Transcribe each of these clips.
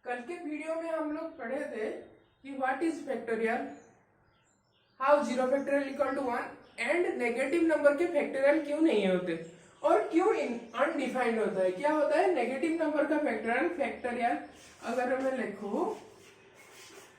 कल के वीडियो में हम लोग पढ़े थे कि what is factorial, how zero factorial equal to 1 and negative number के फैक्टोरियल क्यों नहीं होते और क्यों अनडिफाइंड होता है। क्या होता है नेगेटिव नंबर का फैक्टोरियल? फैक्टोरियल अगर मैं लिखूं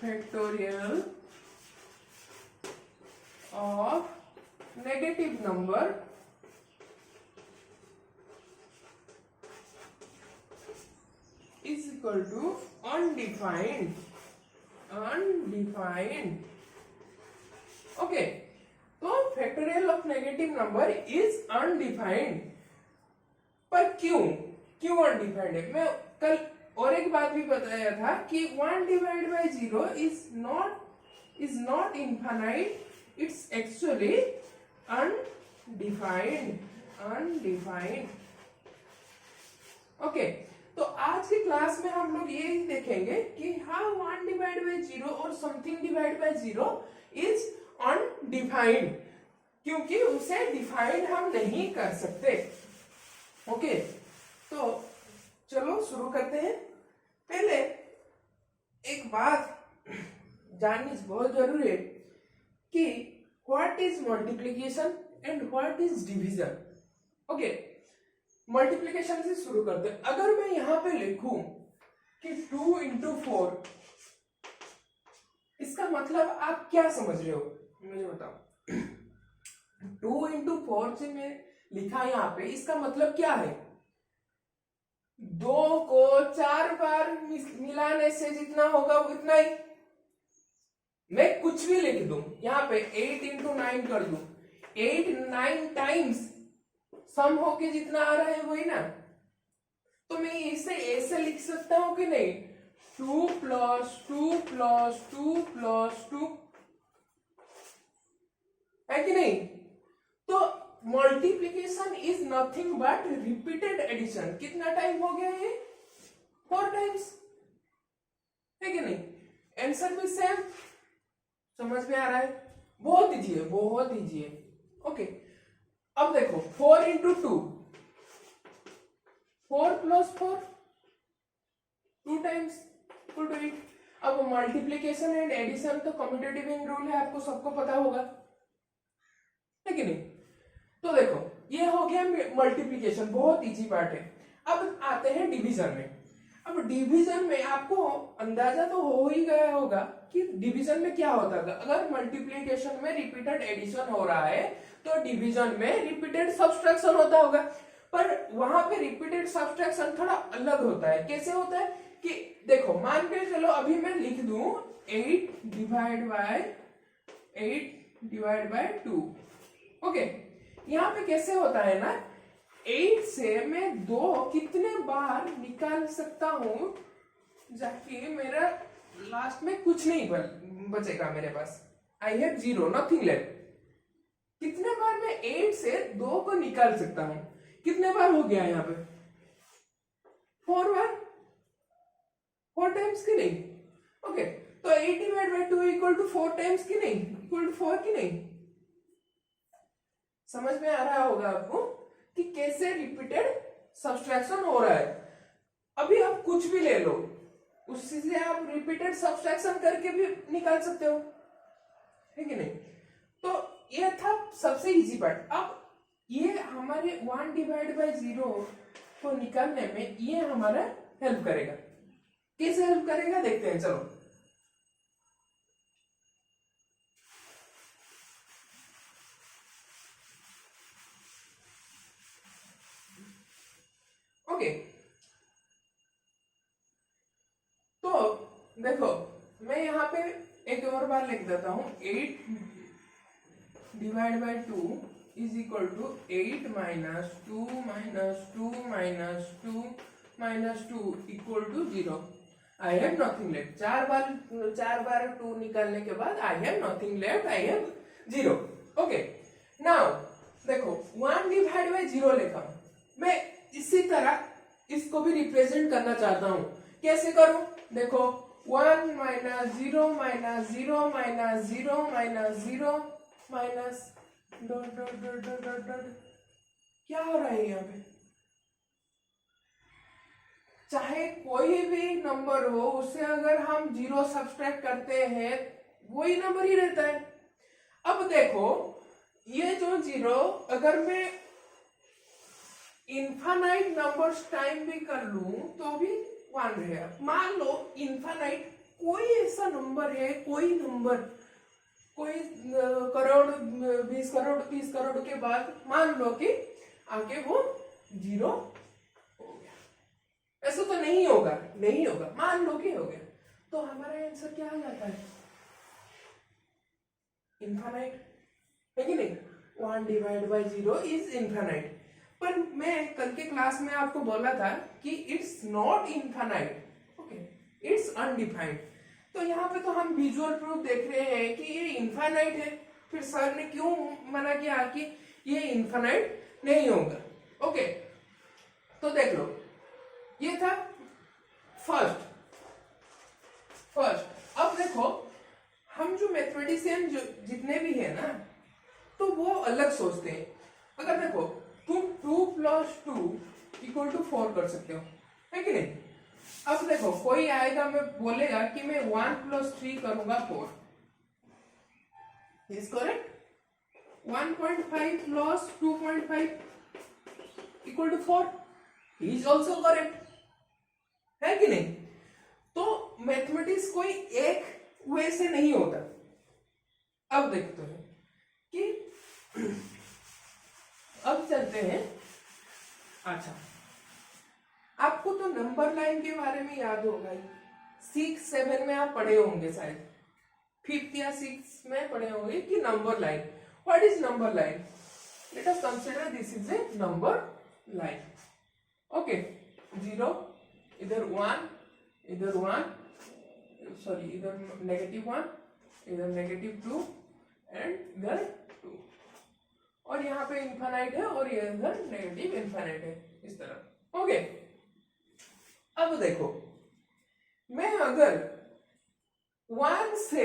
factorial of negative number is equal to undefined. Okay, तो factorial of negative number is undefined. पर क्यों अनडिफाइंड है? मैं कल और एक बात भी बताया था कि 1 divide by 0 is not infinite, it's actually undefined. Okay, तो आज की क्लास में हम लोग ये देखेंगे कि हाउ 1 डिवाइड बाई 0 और something divide by 0 is undefined, क्योंकि उसे डिफाइंड हम नहीं कर सकते। ओके, तो चलो शुरू करते हैं। पहले एक बात जाननी बहुत जरूरी है कि what is multiplication and what is division. Okay, multiplication से शुरू करते हैं। अगर मैं यहां पे लिखूं कि 2 इंटू 4, इसका मतलब आप क्या समझ रहे हो मुझे बताओ। 2 इंटू 4 से मैं लिखा यहां पे, इसका मतलब क्या है? 2 को 4 बार मिलाने से जितना होगा उतना ही। मैं कुछ भी लिख दूं यहां पे, 8 इंटू 9 कर दूं, 8 9 टाइम्स सम होके जितना आ रहा है वही ना। तो मैं इसे ऐसे लिख सकता हूं कि नहीं? 2 प्लस 2 प्लस 2 प्लस 2, है कि नहीं? तो multiplication is nothing but repeated addition. कितना टाइम हो गया ये? 4 टाइम्स, है कि नहीं? आंसर भी सेम। समझ में आ रहा है? बहुत इजी है, बहुत इजी है। ओके, अब देखो 4 into 2, 4 plus 4, 2 times equal to 8। अब मल्टीप्लीकेशन एंड एडिशन तो कम्यूटेटिव रूल है, आपको सबको पता होगा, है कि नहीं? तो देखो ये हो गया मल्टीप्लीकेशन, बहुत इजी पार्ट है। अब आते हैं डिवीजन में। अब डिवीजन में आपको अंदाजा तो हो ही गया होगा कि डिवीजन में क्या होता है। अगर मल्टीप्लीकेशन में रिपीटेड एडिशन हो रहा है तो डिवीजन में रिपीटेड सब्सट्रैक्शन होता होगा, पर वहां पे रिपीटेड सब्सट्रैक्शन थोड़ा अलग होता है। कैसे होता है कि देखो, मान के चलो अभी मैं लिख दूं 8 डिवाइड बाय 2। ओके, यहाँ पे कैसे होता है ना, 8 से मैं 2 कितने बार निकाल सकता हूं जाके मेरा लास्ट में कुछ नहीं बचेगा मेरे पास। I have 0, nothing left. कितने बार मैं 8 से 2 को निकाल सकता हूं? कितने बार हो गया यहाँ पे? 4 बार, 4 टाइम्स की नहीं? ओके, तो 8 divide by 2 equal to 4 times की नहीं? इक्वल टू 4 की नहीं? समझ में आ रहा होगा आपको कि कैसे रिपीटेड सब्सट्रैक्शन हो रहा है। अभी आप कुछ भी ले लो, उससे से आप रिपीटेड सब्सट्रैक्शन करके भी निकाल सकते हो, है कि नहीं? तो ये था सबसे इजी पार्ट। अब ये हमारे 1 डिवाइड बाय 0 को निकालने में ये हमारा हेल्प करेगा। कैसे हेल्प करेगा देखते हैं, चलो। ओके, तो देखो मैं यहाँ पे एक और बार लिख देता हूं, 8 divide by 2 is equal to 8 minus 2 minus 2 minus 2 minus 2 equal to 0। I have nothing left. 4 बार 2 निकालने के बाद I have nothing left, I have 0। Okay, now देखो 1 डिवाइड बाय 0 लिखा, मैं इसी तरह इसको भी रिप्रेजेंट करना चाहता हूं। कैसे करूं? देखो 1 minus 0 minus 0 minus 0 minus 0 minus dot dot dot dot dot dot. क्या हो रहा है यहाँ पे? चाहे कोई भी नंबर हो उससे अगर हम जीरो सब्सट्रैक्ट करते हैं वही नंबर ही रहता है। अब देखो ये जो जीरो अगर मैं इनफाइनाइट नंबर्स टाइम भी कर लूं तो भी वन रहेगा। मान लो इनफाइनाइट कोई ऐसा नंबर है, कोई नंबर, कोई करोड़, 20 करोड़, 30 करोड़ के बाद मान लो कि आगे वो जीरो हो गया। ऐसा तो नहीं होगा, नहीं होगा, मान लो कि हो गया, तो हमारा आंसर क्या आ जाता है? इनफाइनाइट है कि नहीं? 1 डिवाइड बाई 0 इज इनफाइनाइट। पर मैं कल के क्लास में आपको बोला था कि it's not infinite, okay, it's undefined. तो यहाँ पे तो हम विजुअल प्रूफ देख रहे हैं कि ये इनफाइनाइट है, फिर सर ने क्यों मना किया कि ये इनफाइनाइट नहीं होगा? ओके, तो देख लो, ये था फर्स्ट। अब देखो हम जो मैथमेटिशियन जो जितने भी है ना, तो वो अलग सोचते हैं। अगर देखो तुम 2 + 2 = 4 कर सकते हो, है कि नहीं? अब देखो कोई आएगा, मैं बोलेगा कि मैं 1 + 3 करूंगा 4, is correct? 1.5 + 2.5 = 4 is also correct, है कि नहीं? तो मैथमेटिक्स कोई एक वे से नहीं होता। अब देखते हैं कि अब चलते हैं। अच्छा, आपको तो नंबर लाइन के बारे में याद होगा, 6-7 में आप पढ़े होंगे, शायद 5th या 6th में पढ़े होंगे कि number line. What is number line? Let us consider this is a number line. Okay, 0, इधर 1, इधर 1, सॉरी इधर -1, इधर -2 एंड इधर 2, और यहाँ पे इनफाइनाइट है और ये इधर नेगेटिव इनफाइनाइट है, इस तरह। ओके, अब देखो मैं अगर 1 से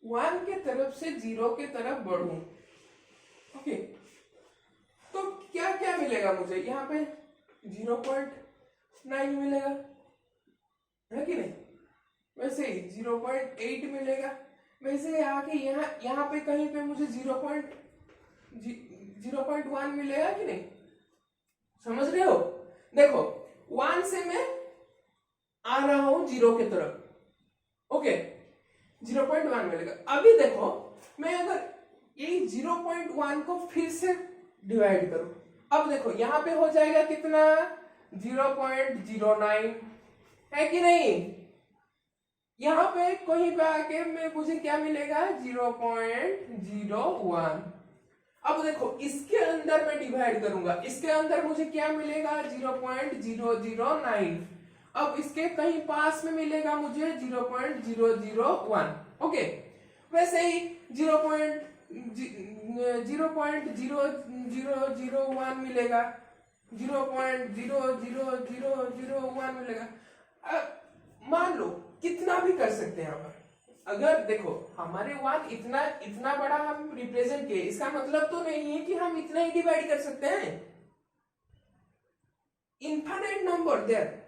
1 के तरफ से 0 के तरफ बढ़ूं, ओके, तो क्या क्या मिलेगा मुझे? यहाँ पे 0.9 मिलेगा, है कि नहीं? वैसे ही 0.8 मिलेगा। वैसे आके यहाँ पे कहीं पे मुझे 0.1 मिलेगा कि नहीं? समझ रहे हो? देखो 1 से मैं आ रहा हूं 0 की तरफ, ओके, 0.1 मिलेगा। अभी देखो मैं अगर यही 0.1 को फिर से डिवाइड करूं, अब देखो यहाँ पे हो जाएगा कितना? 0.09, है कि नहीं? यहाँ पे कहीं पे आके मुझे क्या मिलेगा? 0.01। अब देखो इसके अंदर मैं डिवाइड करूंगा, इसके अंदर मुझे क्या मिलेगा? 0.009। अब इसके कहीं पास में मिलेगा मुझे 0.001, ओके। वैसे ही 0.00001 मिलेगा, 0.00001 मिलेगा। मान लो कितना भी कर सकते हैं हम। अगर देखो हमारे 1 इतना बड़ा हम रिप्रेजेंट किए, इसका मतलब तो नहीं है कि हम इतना ही डिवाइड कर सकते हैं। इनफाइनाइट नंबर देयर,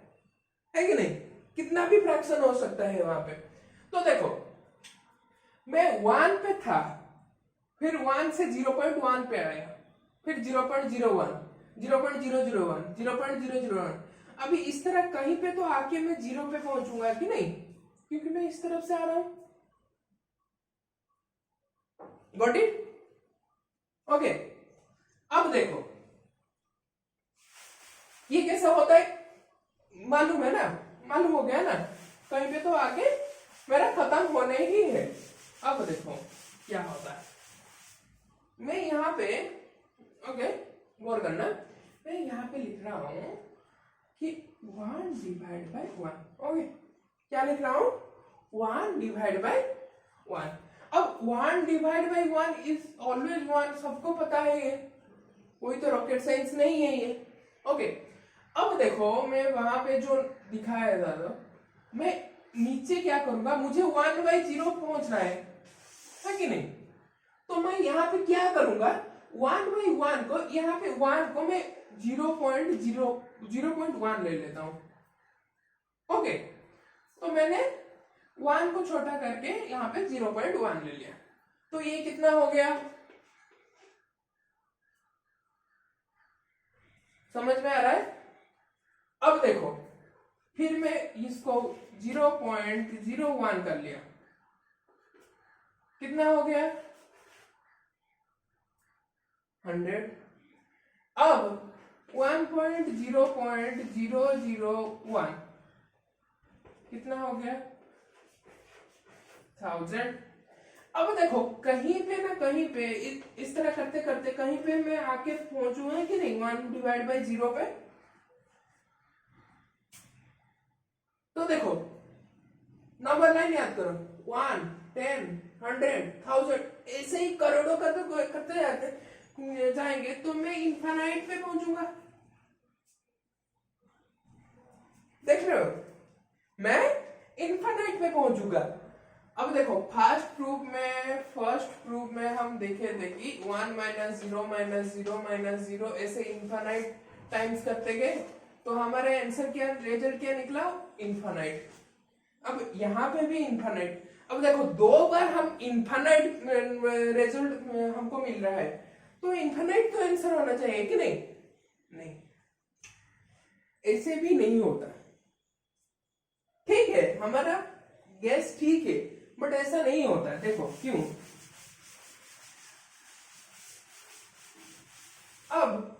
है कि नहीं? कितना भी फ्रैक्शन हो सकता है वहां पे। तो देखो मैं 1 पे था, फिर 1 से 0.1 पे आया, फिर 0.01, 0.001, 0.001। अभी इस तरह कहीं पे तो आके मैं 0 पे पहुंचूंगा कि नहीं? क्योंकि मैं इस तरफ से आ रहा हूं। Got it? ओके, अब देखो ये कैसा होता है, मालूम है ना? मालूम हो गया ना? कहीं पे तो आके मेरा खत्म होने ही है। अब देखो क्या होता है, मैं यहाँ पे, ओके, गौर करना, मैं यहाँ पे लिख रहा हूं कि 1 डिवाइड बाई 1, ओके। क्या लिख रहा हूं? 1 डिवाइड बाई 1। अब 1 डिवाइड बाई 1 इज ऑलवेज 1, सबको पता है ये, कोई तो रॉकेट साइंस नहीं है ये, ओके। अब देखो मैं वहां पे जो दिखाया था, मैं नीचे क्या करूंगा? मुझे 1/0 पहुंचना है कि नहीं? तो मैं यहाँ पे क्या करूंगा? 1/1 को, यहाँ पे 1 को मैं 0.1 ले लेता हूं। ओके, तो मैंने 1 को छोटा करके यहाँ पे 0.1 ले लिया, तो ये कितना हो गया, समझ में आ रहा है? अब देखो, फिर मैं इसको 0.01 कर लिया, कितना हो गया, 100। अब 1.0.001 कितना हो गया, 1000। अब देखो, कहीं पे ना कहीं पे इस तरह करते करते कहीं पे मैं आके पहुंचूंगा कि नहीं 1/0 पे। तो देखो, नंबर लाइन याद करो, 1, 10, 100, 1000, ऐसे ही करोड़ों का तो करते जाएंगे तो मैं इनफाइनाइट पे पहुंचूंगा। देख रहे हो, मैं इनफाइनाइट पे पहुंचूंगा। अब देखो, फर्स्ट प्रूफ में हम देखे थे कि 1 - 0 - 0 - 0 ऐसे इनफाइनाइट टाइम्स करते गए, तो हमारा आंसर क्या, रिजल्ट क्या निकला, इनफाइनाइट। अब यहाँ पे भी इनफाइनाइट। अब देखो, 2 बार हम इनफाइनाइट रिजल्ट हमको मिल रहा है, तो इनफाइनाइट तो आंसर होना चाहिए कि नहीं? नहीं, ऐसे भी नहीं होता। ठीक है, हमारा गैस ठीक है, बट ऐसा नहीं होता। देखो क्यों। अब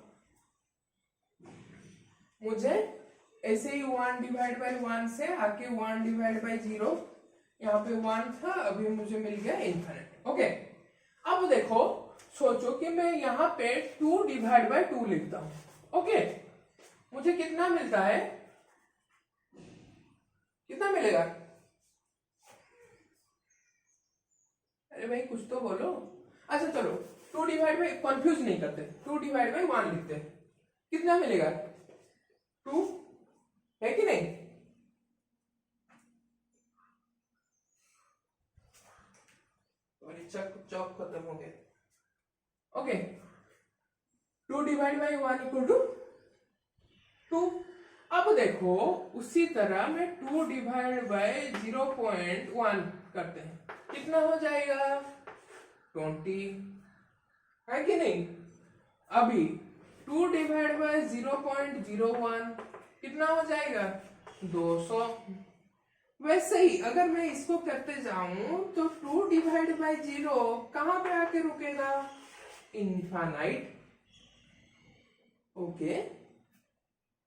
मुझे ऐसे ही 1/1 से आके 1/0, यहाँ पे 1 था, अभी मुझे मिल गया इनफिनिट। ओके, अब देखो, सोचो कि मैं यहाँ पे 2/2 लिखता हूं। ओके, मुझे कितना मिलता है, कितना मिलेगा? अरे भाई कुछ तो बोलो। अच्छा चलो, 2/, कंफ्यूज नहीं करते, 2/1 लिखते हैं, कितना मिलेगा, 2, है कि नहीं? चौक खत्म हो गया। ओके, 2/1 = 2। अब देखो, उसी तरह में 2/0.1 करते हैं, कितना हो जाएगा, 20, है कि नहीं? अभी 2/0.01 कितना हो जाएगा, 200। वैसे ही अगर मैं इसको करते जाऊं तो 2/0 कहां पे आके रुकेगा, infinite. Okay,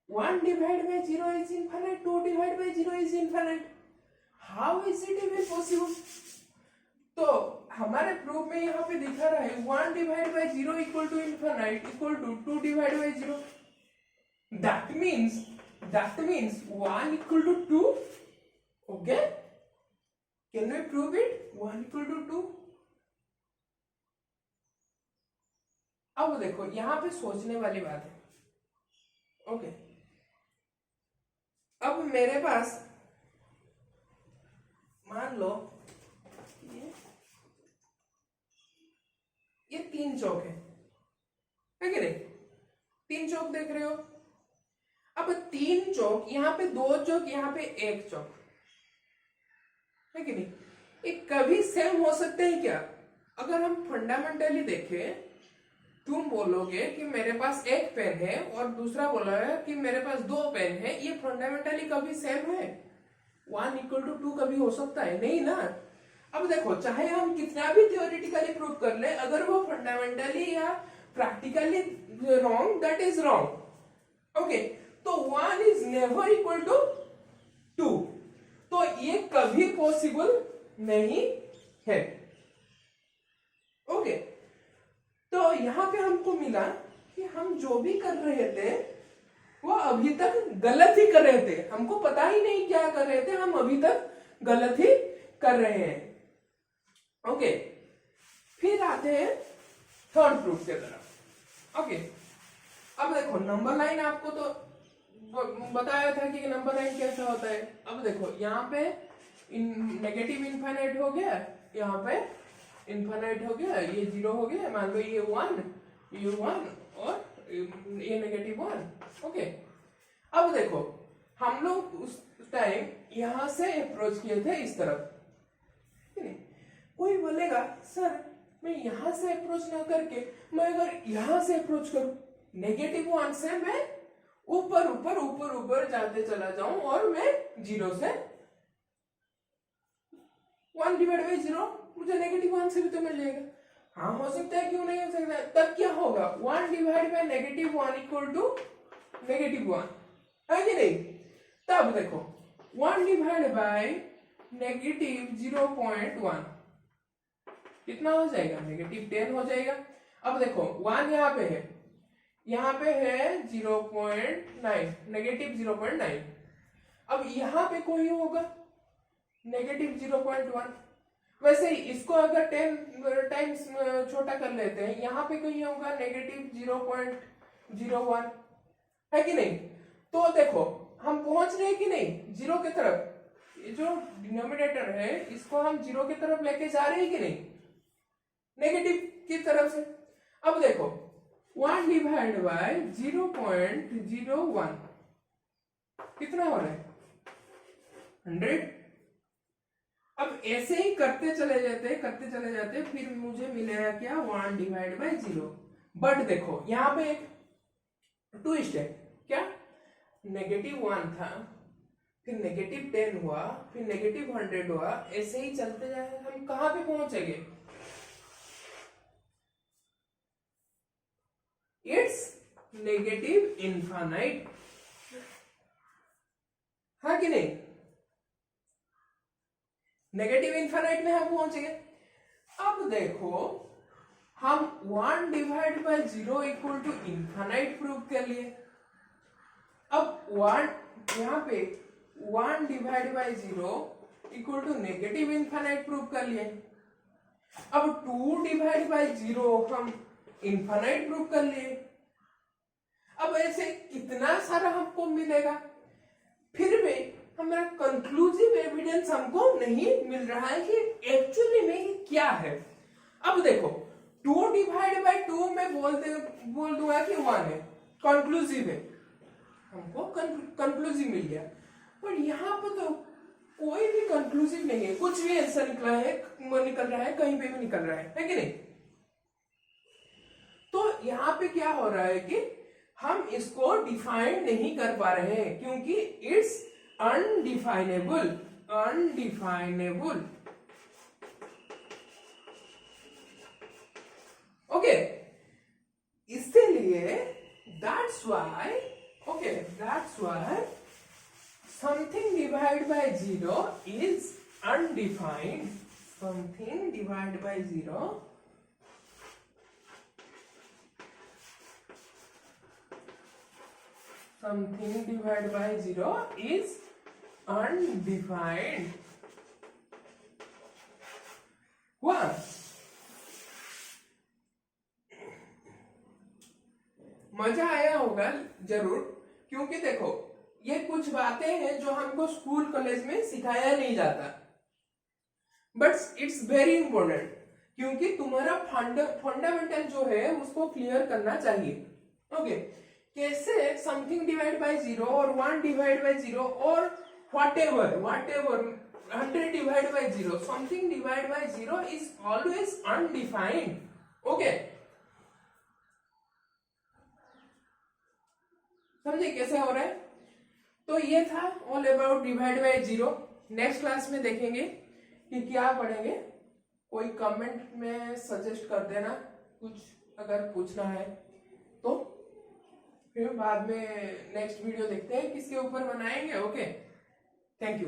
1/0 is infinite, 2/0 is infinite. How is it even possible? तो हमारे प्रूफ में यहाँ पे दिखा रहा है 1/0 equal to infinite equal to 2/0. That means 1 equal to 2. Okay? Can we prove it? 1 equal to 2. अब देखो, यहाँ पे सोचने वाली बात है। ओके, अब मेरे पास मान लो ये 3 चौक है कि नहीं? 3 चौक देख रहे हो। अब 3 चौक, यहाँ पे 2 चौक, यहाँ पे 1 चौक, है कि नहीं? ये कभी सेम हो सकते हैं क्या? अगर हम फंडामेंटली देखें, तुम बोलोगे कि मेरे पास 1 पेन है और दूसरा बोला है कि मेरे पास 2 पेन है, ये फंडामेंटली कभी सेम है? 1 = 2 कभी हो सकता है? नहीं ना। अब देखो, चाहे हम कितना भी थियोरेटिकली प्रूव कर ले, अगर वो फंडामेंटली या practically wrong, that is wrong. Okay, तो 1 is never equal to 2, तो ये कभी पॉसिबल नहीं है। ओके, तो यहां पे हमको मिला कि हम जो भी कर रहे थे वो अभी तक गलत ही कर रहे थे, हमको पता ही नहीं क्या कर रहे थे, हम अभी तक गलत ही कर रहे हैं। ओके, फिर आते हैं थर्ड प्रूफ के तरफ। ओके, अब देखो, नंबर लाइन आपको तो बताया था कि नंबर लाइन कैसा होता है। अब देखो, यहाँ पे नेगेटिव इनफाइनाइट हो गया, यहाँ पे इनफाइनाइट हो गया, ये 0 हो गया, मान लो ये 1 और ये -1। ओके, अब देखो हम लोग उस टाइम यहां से अप्रोच किए थे इस तरफ, ठीक है। कोई बोलेगा सर मैं यहां से अप्रोच ना करके मैं अगर यहां से अप्रोच करूं, -1 से मैं ऊपर ऊपर ऊपर ऊपर जाते चला जाऊं और मैं 0 से 1/0 मुझे -1 से भी तो मिल जाएगा। हाँ हो सकता है, क्यों नहीं हो सकता है? तब क्या होगा, 1/-1 इक्वल टू -1 है कि नहीं। तब देखो 1/-0.1 कितना हो जाएगा, -10 हो जाएगा। अब देखो 1 यहाँ पे है 0.9, -0.9। अब यहाँ पे कोई होगा -0.1। वैसे ही इसको अगर 10 टाइम्स छोटा कर लेते हैं, यहाँ पे कोई होगा -0.01, है कि नहीं। तो देखो हम पहुंच रहे हैं कि नहीं जीरो की तरफ। ये जो डिनोमिनेटर है इसको हम जीरो की तरफ लेके जा रहे हैं कि नहीं, नेगेटिव की तरफ से। अब देखो 1/0.01 कितना हो रहा है, 100। अब ऐसे ही करते चले जाते फिर मुझे मिलेगा क्या, 1/0। बट देखो यहाँ पे एक ट्विस्ट है, क्या, -1 था, फिर -10 हुआ, फिर -100 हुआ, ऐसे ही चलते जाए हम कहां पे पहुंचेंगे, इट्स -इनफाइनाइट, हाँ कि नहीं, -इनफाइनाइट में हम पहुंचेंगे। अब देखो हम 1/0 इक्वल टू इनफाइनाइट प्रूव कर लिए। अब 1 यहाँ पे 1/0 इक्वल टू -इनफाइनाइट प्रूव कर लिए। अब 2/0 हम इनफाइनाइट प्रूव कर लिए। अब ऐसे कितना सारा हमको मिलेगा, फिर भी हमारा कंक्लूसिव एविडेंस हमको नहीं मिल रहा है कि एक्चुअली में ये क्या है। अब देखो 2/2 में बोल दूंगा कि 1 है, कंक्लूसिव है, हमको कंक्लूसिव मिल गया। पर यहाँ पर तो कोई भी कंक्लूसिव नहीं है, कुछ भी आंसर निकल रहा है, कहीं पे भी निकल रहा है कि नहीं। तो यहाँ पे क्या हो रहा है कि हम इसको डिफाइन नहीं कर पा रहे हैं, क्योंकि इट्स अनडिफाइनेबल। ओके, इसलिए that's why something divided by 0 is undefined. Something divided by 0 is undefined. हुआ। मजा आया होगा जरूर, क्योंकि देखो ये कुछ बातें हैं जो हमको स्कूल कॉलेज में सिखाया नहीं जाता, बट इट्स वेरी इंपॉर्टेंट, क्योंकि तुम्हारा फंडामेंटल जो है उसको क्लियर करना चाहिए। ओके, कैसे समथिंग डिवाइड बाय 0 और 1/0 और whatever 100 divided by 0, something divided by 0 is always undefined. Okay, समझे कैसे हो रहा है। तो ये था all about divide by 0। Next class में देखेंगे कि क्या पढ़ेंगे। कोई कमेंट में सजेस्ट कर देना कुछ अगर पूछना है तो, फिर बाद में नेक्स्ट वीडियो देखते हैं किसके ऊपर बनाएंगे। Okay, thank you.